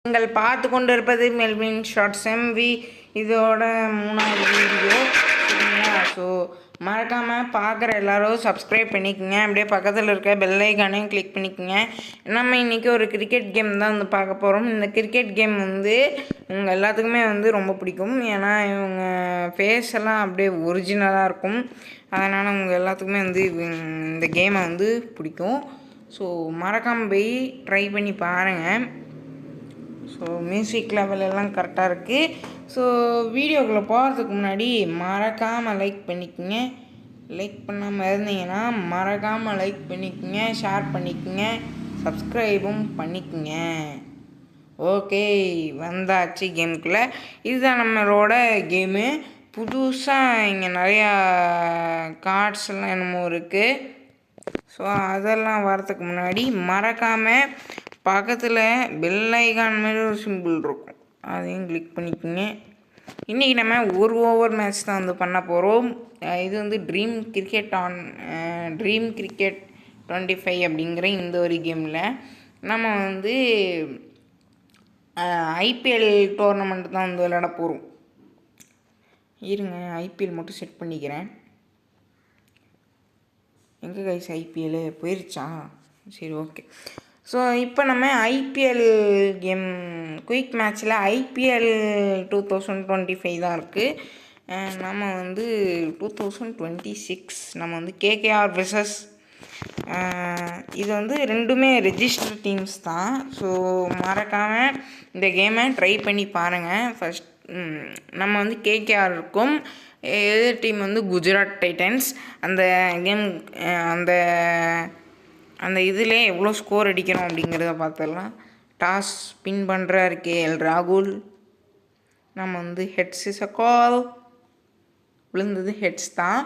நீங்கள் பார்த்து கொண்டு இருப்பது மெல்வின் ஷார்ட்ஸ் எம்வி. இதோட 3வது வீடியோ சரிங்களா. ஸோ மறக்காமல் பார்க்குற எல்லோரும் சப்ஸ்கிரைப் பண்ணிக்கோங்க. அப்படியே பக்கத்தில் இருக்க பெல் ஐக்கானையும் கிளிக் பண்ணிக்கோங்க. நம்ம இன்றைக்கி ஒரு கிரிக்கெட் கேம் தான் வந்து பார்க்க போகிறோம். இந்த கிரிக்கெட் கேம் வந்து உங்கள் எல்லாத்துக்குமே வந்து ரொம்ப பிடிக்கும். ஏன்னா இவங்க ஃபேஸ் எல்லாம் அப்படியே ஒரிஜினலாக இருக்கும். அதனால் உங்கள் எல்லாத்துக்குமே வந்து இந்த கேமை வந்து பிடிக்கும். ஸோ மறக்காமல் போய் ட்ரை பண்ணி பாருங்கள். ஸோ மியூசிக் லெவல் எல்லாம் கரெக்டாக இருக்குது. ஸோ வீடியோக்குள்ளே போகிறதுக்கு முன்னாடி மறக்காமல் லைக் பண்ணிக்கோங்க. லைக் பண்ணாமல் இருந்தீங்கன்னா மறக்காமல் லைக் பண்ணிக்கோங்க, ஷேர் பண்ணிக்கோங்க, சப்ஸ்கிரைபும் பண்ணிக்கோங்க. ஓகே, வந்தாச்சு கேமுக்குள்ளே. இதுதான் நம்மளோட கேமு. புதுசாக இங்கே நிறையா கார்ட்ஸ் எல்லாம் என்னமோ இருக்குது. ஸோ அதெல்லாம் வரத்துக்கு முன்னாடி மறக்காமல் பக்கத்தில் பெல் ஐகான் மாதிரி ஒரு சிம்பிள் இருக்கும், அதையும் கிளிக் பண்ணிக்கோங்க. இன்றைக்கி நம்ம ஒரு ஓவர் மேட்ச் தான் வந்து பண்ண போகிறோம். இது வந்து ட்ரீம் கிரிக்கெட் 25 அப்படிங்கிற இந்த ஒரு கேமில் நம்ம வந்து ஐபிஎல் டோர்னமெண்ட் தான் வந்து விளையாட போகிறோம். இருங்க, ஐபிஎல் மட்டும் செட் பண்ணிக்கிறேன். எங்கே கைஸ் ஐபிஎல் போயிருச்சா? சரி, ஓகே. ஸோ இப்போ நம்ம ஐபிஎல் கேம் குயிக் மேட்ச்சில் ஐபிஎல் 2025 தான் இருக்குது. நம்ம வந்து 2026 நம்ம வந்து கேகேஆர் வெர்சஸ் இது வந்து ரெண்டுமே ரெஜிஸ்டர் டீம்ஸ் தான். ஸோ மறக்காமல் இந்த கேமை ட்ரை பண்ணி பாருங்கள். ஃபஸ்ட் நம்ம வந்து கேகேஆர் இருக்கும், எதிர் டீம் வந்து குஜராத் டைட்டன்ஸ். அந்த கேம் அந்த இதில் எவ்வளோ ஸ்கோர் அடிக்கணும் அப்படிங்கிறத பார்த்துடலாம். டாஸ் ஸ்பின் பண்ணுறாரு கேஎல் ராகுல். நம்ம வந்து ஹெட்ஸ் இஸ் அ கால். விழுந்தது ஹெட்ஸ் தான்.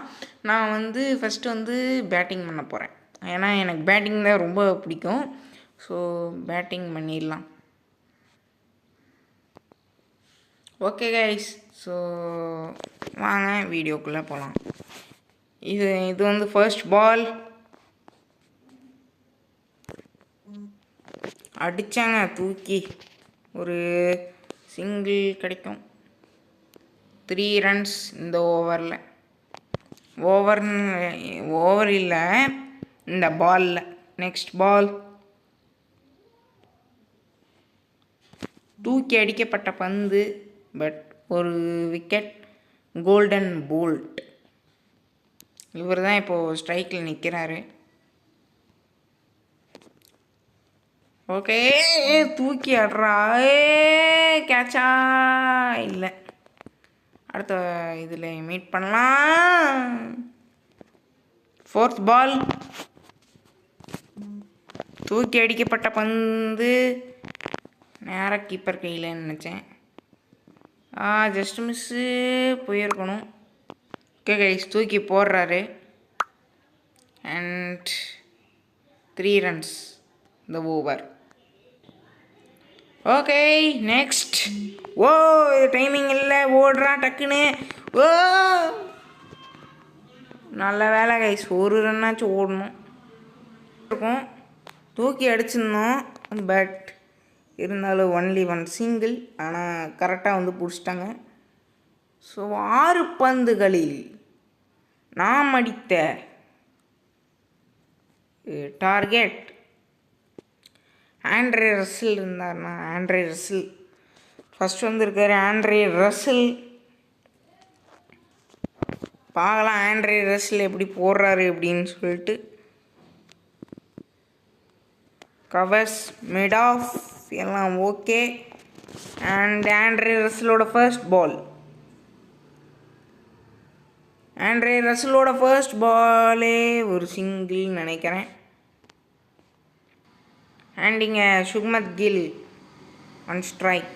நான் வந்து ஃபஸ்ட்டு வந்து பேட்டிங் பண்ண போகிறேன். ஏன்னா எனக்கு பேட்டிங் தான் ரொம்ப பிடிக்கும். ஸோ பேட்டிங் பண்ணிடலாம். ஓகே கைஸ், ஸோ வாங்க வீடியோக்குள்ளே போகலாம். இது வந்து ஃபர்ஸ்ட் பால் அடித்தாங்க, தூக்கி ஒரு சிங்கிள் கிடைக்கும். 3 ரன்ஸ் இந்த ஓவரில். ஓவர் இல்லை, இந்த பாலில். நெக்ஸ்ட் பால் தூக்கி அடிக்கப்பட்ட பந்து, பட் ஒரு விக்கெட். Golden bolt. இவர் தான் இப்போது ஸ்ட்ரைக்கில் நிற்கிறாரு. ஓகே, தூக்கி ஆடுறா. கேட்சா இல்லை, அடுத்த இதில் மீட் பண்ணலாம். 4th பால் தூக்கி அடிக்கப்பட்ட பந்து நேராக கீப்பர் கையில் நினச்சேன். ஜஸ்ட் மிஸ்ஸு போயிருக்கணும். ஓகே கைஸ், தூக்கி போடுறாரு. அண்ட் 3 ரன்ஸ் இந்த over. Okay, next. Oh, timing இல்லை, ஓடுறா டக்குன்னு. ஓ, நல்ல வேலை கைஸ், ஒரு ரன்னாச்சும் ஓடணும் இருக்கும். தூக்கி அடிச்சிருந்தோம், பட் இருந்தாலும் ஒன்லி 1 சிங்கிள். ஆனால் கரெக்டாக வந்து பிடிச்சிட்டாங்க. ஸோ 6 பந்துகளில் நாம் அடித்த டார்கெட் ஆண்ட்ரே ரசில் இருந்தார்னா, ஆண்ட்ரே ரசில் ஃபஸ்ட் வந்திருக்காரு. ஆண்ட்ரே ரசில் பார்க்கலாம் ஆண்ட்ரே ரசில் எப்படி போடுறாரு அப்படின்னு சொல்லிட்டு. கவர்ஸ் மிட் ஆஃப் எல்லாம் ஓகே. அண்ட் ஆண்ட்ரே ரசிலோட ஃபர்ஸ்ட் பால். ஆண்ட்ரே ரசிலோட ஃபர்ஸ்ட் பாலே ஒரு சிங்கிள் நினைக்கிறேன். அண்ட் இங்கே சுக்மத் கில் 1 ஸ்ட்ரைக்.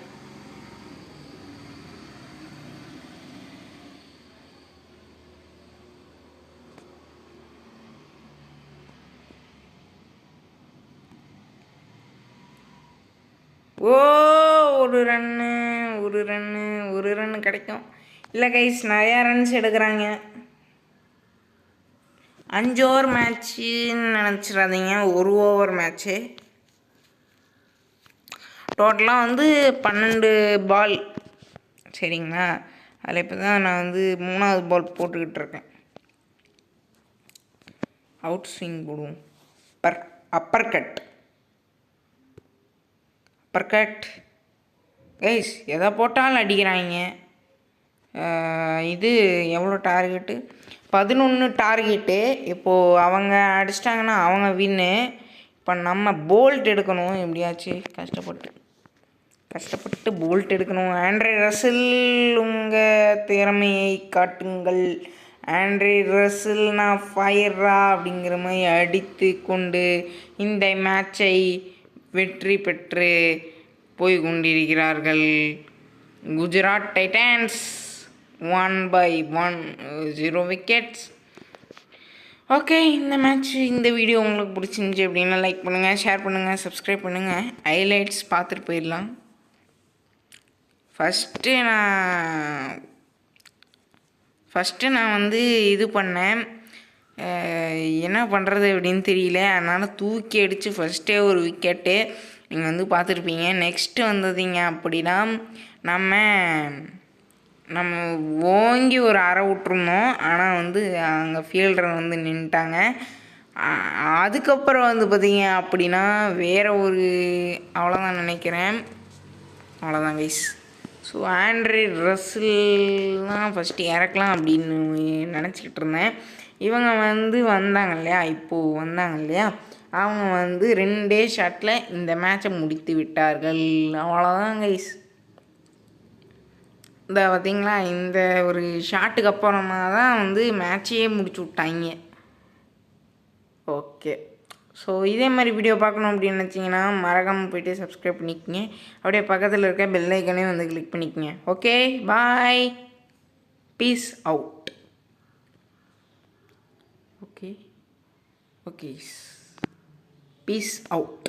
ஓ, ஒரு ரன்னு கிடைக்கும். இல்லை கைஸ், நிறையா ரன்ஸ் எடுக்கிறாங்க. 5 ஓவர் மேட்ச்சுன்னு நினச்சிடாதீங்க, 1 ஓவர் மேட்ச்சு. டோட்டலாக வந்து 12 பால். சரிங்களா? அதில் இப்போ தான் நான் வந்து 3வது பால் போட்டுக்கிட்டு இருக்கேன். அவுட் ஸ்விங் போடுவோம். அப்பர் கட் கைஸ், எதை போட்டாலும் அடிக்கிறாங்க. இது எவ்வளோ டார்கெட்டு? 11 டார்கெட்டு. இப்போது அவங்க அடிச்சிட்டாங்கன்னா அவங்க வின்னு. இப்போ நம்ம போல்ட் எடுக்கணும் எப்படியாச்சு கஷ்டப்பட்டு போல்ட் எடுக்கணும். ஆண்ட்ரே ரசில், உங்கள் திறமையை காட்டுங்கள். ஆண்ட்ரே ரசில் நான் ஃபயரா அப்படிங்கிற மாதிரி அடித்து கொண்டு இந்த மேட்சை வெற்றி பெற்று போய் கொண்டிருக்கிறார்கள். Gujarat Titans 1-1, 0 wickets. ஓகே, இந்த வீடியோ உங்களுக்கு பிடிச்சிருந்துச்சி அப்படின்னா லைக் பண்ணுங்கள், ஷேர் பண்ணுங்கள், சப்ஸ்கிரைப் பண்ணுங்கள். ஹைலைட்ஸ் பார்த்துட்டு போயிடலாம். ஃபஸ்ட்டு நான் வந்து இது பண்ணேன், என்ன பண்ணுறது அப்படின்னு தெரியல. அதனால் தூக்கி அடித்து ஃபஸ்ட்டே ஒரு விக்கெட்டு நீங்கள் வந்து பார்த்துருப்பீங்க. நெக்ஸ்ட்டு வந்ததுங்க அப்படின்னா நம்ம ஓங்கி ஒரு அரை விட்ருந்தோம். ஆனால் வந்து அங்கே ஃபீல்டர் வந்து நின்ட்டாங்க. அதுக்கப்புறம் வந்து பார்த்தீங்க அப்படின்னா வேறு ஒரு அவ்வளோதான் நினைக்கிறேன். அவ்வளோதான் கைஸ். ஸோ ஆண்ட்ரே ரசில் தான் ஃபஸ்ட்டு இறக்கலாம் அப்படின்னு நினச்சிக்கிட்டு இருந்தேன். இவங்க வந்து வந்தாங்க இல்லையா, அவங்க வந்து 2 ஷாட்டில் இந்த மேட்சை முடித்து விட்டார்கள். அவ்வளோதான் கைஸ். இந்த பார்த்திங்களா, இந்த ஒரு ஷாட்டுக்கு அப்புறமா தான் வந்து மேட்சையே முடிச்சு விட்டாங்க. ஓகே, ஸோ இதே மாதிரி வீடியோ பார்க்கணும் அப்படின்னு நினச்சிங்கன்னா மறக்காமல் போய்ட்டு சப்ஸ்கிரைப் பண்ணிக்கோங்க. அப்படியே பக்கத்தில் இருக்க பெல் ஐக்கனே வந்து கிளிக் பண்ணிக்கோங்க. Okay, bye, peace out. Okay, peace out.